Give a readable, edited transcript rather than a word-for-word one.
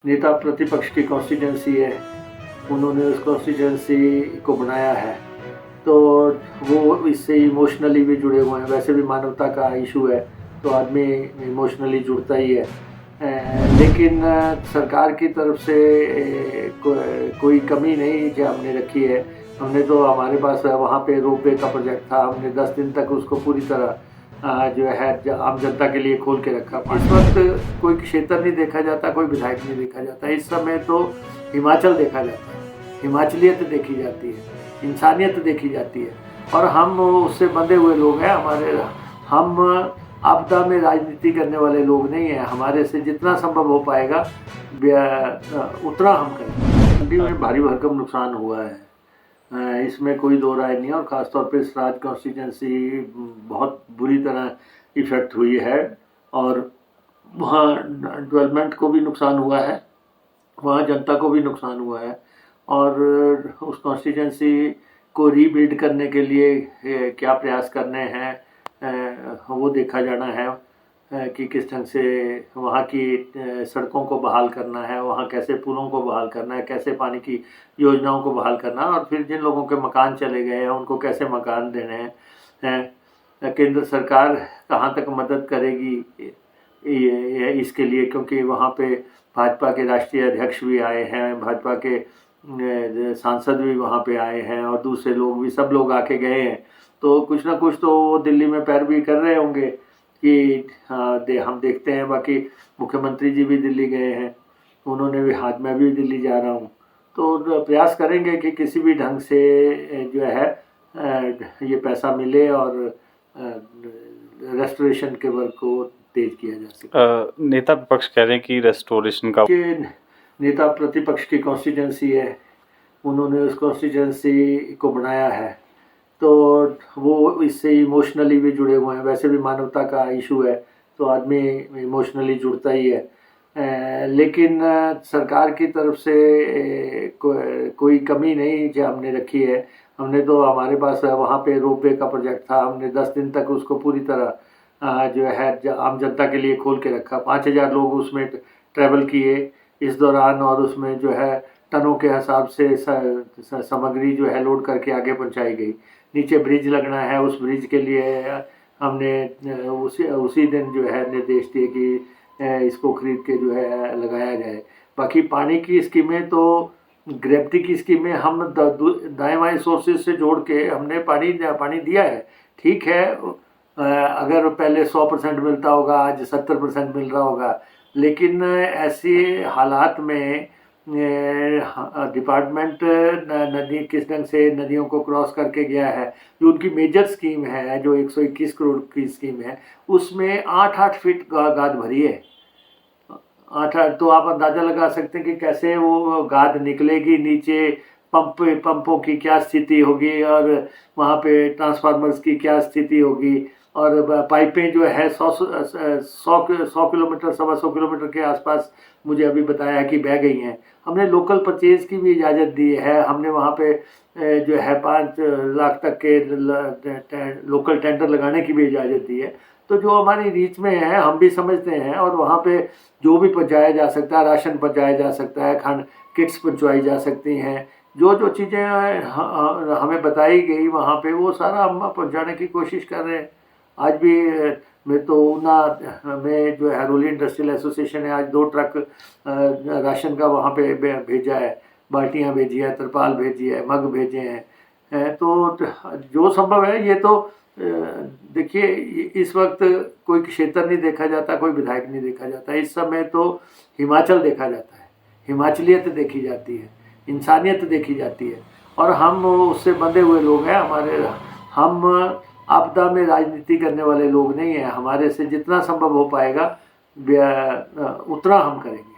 नेता प्रतिपक्ष की कॉन्स्टिट्यूंसी है, उन्होंने उस कॉन्स्टिट्यूंसी को बनाया है, तो वो इससे इमोशनली भी जुड़े हुए हैं। वैसे भी मानवता का इशू है तो आदमी इमोशनली जुड़ता ही है। लेकिन सरकार की तरफ से कोई कमी नहीं जो हमने रखी है। हमने तो हमारे पास वहाँ पे रोपवे का प्रोजेक्ट था, हमने 10 दिन तक उसको पूरी तरह जो है आम जनता के लिए खोल के रखा। इस वक्त कोई क्षेत्र नहीं देखा जाता, कोई विधायक नहीं देखा जाता। इस समय तो हिमाचल देखा जाता है, हिमाचलियत देखी जाती है, इंसानियत देखी जाती है। और हम उससे बंधे हुए लोग हैं। हम आपदा में राजनीति करने वाले लोग नहीं हैं। हमारे से जितना संभव हो पाएगा उतना हम करेंगे। मंडी में भारी भरकम नुकसान हुआ है, इसमें कोई दो राय नहीं है। और ख़ासतौर पे सराज कॉन्स्टिट्यूंसी बहुत बुरी तरह इफ़ेक्ट हुई है और वहाँ डेवलपमेंट को भी नुकसान हुआ है, वहाँ जनता को भी नुकसान हुआ है। और उस कॉन्स्टिट्यूंसी को रीबिल्ड करने के लिए क्या प्रयास करने हैं वो देखा जाना है कि किस ढंग से वहाँ की सड़कों को बहाल करना है, वहाँ कैसे पुलों को बहाल करना है, कैसे पानी की योजनाओं को बहाल करना है। और फिर जिन लोगों के मकान चले गए हैं उनको कैसे मकान देने हैं। केंद्र सरकार कहाँ तक मदद करेगी इसके लिए, क्योंकि वहाँ पे भाजपा के राष्ट्रीय अध्यक्ष भी आए हैं, भाजपा के सांसद भी वहाँ पे आए हैं और दूसरे लोग भी, सब लोग आके गए हैं। तो कुछ ना कुछ तो वो दिल्ली में पैरवी कर रहे होंगे कि हम देखते हैं। बाकी मुख्यमंत्री जी भी दिल्ली गए हैं, उन्होंने भी, हाथ में भी दिल्ली जा रहा हूँ, तो प्रयास करेंगे कि किसी भी ढंग से जो है ये पैसा मिले और रेस्टोरेशन के वर्क को तेज किया जा सके। नेता विपक्ष कह रहे हैं कि रेस्टोरेशन का नेता प्रतिपक्ष की कॉन्स्टिट्यूंसी है, उन्होंने उस कॉन्स्टिट्यूंसी को बनाया है, तो वो इससे इमोशनली भी जुड़े हुए हैं। वैसे भी मानवता का इशू है तो आदमी इमोशनली जुड़ता ही है। लेकिन सरकार की तरफ से कोई कमी नहीं जो हमने रखी है। हमने तो हमारे पास वहाँ पे रोपवे का प्रोजेक्ट था, हमने 10 दिन तक उसको पूरी तरह जो है आम जनता के लिए खोल के रखा। 5000 लोग उसमें ट्रैवल किए इस दौरान, और उसमें जो है टनों के हिसाब से सामग्री जो है लोड करके आगे पहुंचाई गई। नीचे ब्रिज लगना है, उस ब्रिज के लिए हमने उसी दिन जो है निर्देश दिए कि इसको खरीद के जो है लगाया जाए। बाकी पानी की स्कीमें तो ग्रेविटी की स्कीमें हम दाएं बाएं सोर्सेज से जोड़ के हमने पानी दिया है। ठीक है, अगर पहले 100% मिलता होगा, आज 70% मिल रहा होगा, लेकिन ऐसे हालात में डिपार्टमेंट नदी किस ढंग से नदियों को क्रॉस करके गया है। जो उनकी मेजर स्कीम है, जो 121 करोड़ की स्कीम है, उसमें 8-8 फीट गाद भरी है। 8-8, तो आप अंदाज़ा लगा सकते हैं कि कैसे वो गाद निकलेगी नीचे। पंपों की क्या स्थिति होगी और वहाँ पे ट्रांसफार्मर्स की क्या स्थिति होगी। और पाइपें जो है 100 किलोमीटर, 125 किलोमीटर के आसपास मुझे अभी बताया है कि बह गई हैं। हमने लोकल परचेज की भी इजाज़त दी है। हमने वहाँ पे जो है 5 लाख तक के लोकल टेंडर लगाने की भी इजाज़त दी है। तो जो हमारी रीच में है हम भी समझते हैं, और वहाँ पे जो भी पहुँचाया जा सकता है, राशन पहुँचाया जा सकता है, खान किट्स पहुँचवाई जा सकती हैं, जो चीज़ें हमें बताई गई वहाँ पे वो सारा हम पहुँचाने की कोशिश कर रहे हैं। आज भी मैं तो ऊना में जो है हरोली इंडस्ट्रियल एसोसिएशन है, आज 2 ट्रक राशन का वहाँ पे भेजा है, बाल्टियाँ भेजी है, तरपाल भेजी है, मग भेजे हैं। तो जो संभव है ये तो देखिए, इस वक्त कोई क्षेत्र नहीं देखा जाता, कोई विधायक नहीं देखा जाता। इस समय तो हिमाचल देखा जाता है, हिमाचलियत देखी जाती है, इंसानियत देखी जाती है। और हम उससे बंधे हुए लोग हैं। हम आपदा में राजनीति करने वाले लोग नहीं हैं। हमारे से जितना संभव हो पाएगा उतना हम करेंगे।